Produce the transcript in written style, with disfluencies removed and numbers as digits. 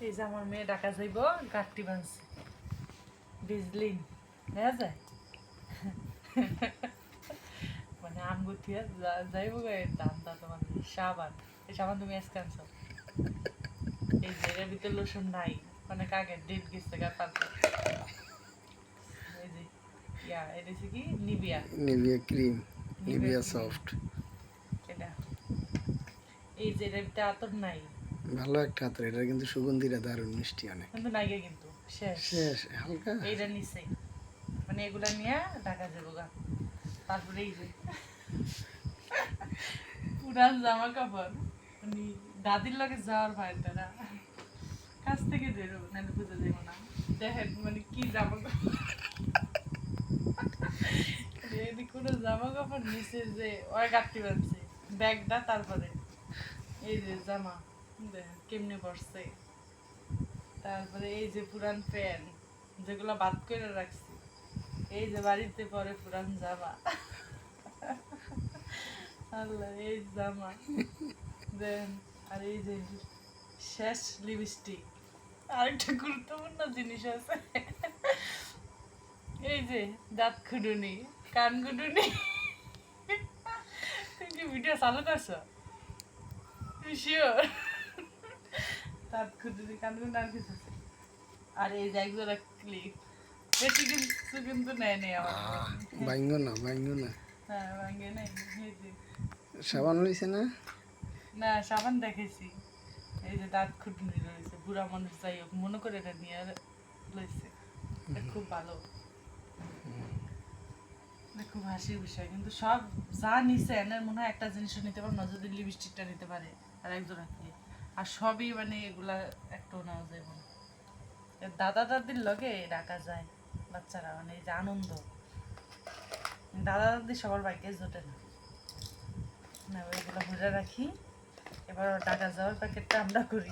এই যে আমার মেয়ে ঢাকা যাইব গাঁটটি বানছে বিজলিন হ্যাঁ যায় মানে আমগুথিয়া যাইব এর দামটা তোমার সাবান এই সাবান তুমি আজকে আনছো এই যে এর ভিতরে লোশন নাই অনেক আগে ডেট গেছে গা তারপর এই যে ইয়া এটা হচ্ছে কি Nivea Nivea cream Nivea soft এটা এই যে এর ভিতরে আতর নাই ভালো একটা হাতের এটা কিন্তু সুগন্ধিটা দারুণ মিষ্টি অনেক কিন্তু নাই গে কিন্তু শেষ শেষ হালকা এইটা নিচে মানে এগুলা নিয়ে ঢাকা যাবো গা তারপরে এই যে পুরান জামা কাপড় মানে দাদির লগে যাওয়ার ভাই তারা কাছ থেকে বেরোবো নাহলে বুঝে যাবো না দেখেন মানে কি জামা কাপড় কোনো জামা কাপড় নিচে যে ওই গাঁটটি বানছে ব্যাগটা তারপরে এই যে জামা দেখেন কেমনে পড়ছে তারপরে এই যে পুরান প্যান্ট যেগুলো বাদ করে রাখছি এই যে বাড়িতে পরে পুরান জামা আল্লাহ এই জামা দেন আর এই যে শেষ লিপস্টিক আরেকটা গুরুত্বপূর্ণ জিনিস আছে এই যে দাঁত খুঁড়ুনি কান খুঁড়ুনি তুমি কি ভিডিও চালু করছো শিওর দাঁত খুঁড়ুনি কান খুঁড়ুনি আর কিছু আছে আর এই যে একজোড়া ক্লিপ বেশি কিছু কিন্তু নেয় নেই আমার ভাঙ্গো না হ্যাঁ ভাঙ্গে নাই এই যে সাবান লইছে না না সাবান দেখেছি এই যে দাঁত খুঁটনি রয়েছে বুড়া মানুষ যাই হোক মনে করে এটা নিয়ে লইছে এটা খুব ভালো এটা খুব হাসির বিষয় কিন্তু সব যা নিছে এনের মনে হয় একটা জিনিসও নিতে পারে না যদি লিপস্টিকটা নিতে পারে আর একজোড়া কি আর সবই মানে এগুলা একটাও নেওয়া যায় না দাদা দাদির লগে ডাকা যায় বাচ্চারা মানে এই যে আনন্দ দাদা দাদি সবার বাইকে জোটে না না এগুলো ঘুরে রাখি এবার টাকা যাওয়ার প্যাকেটটা আমরা করি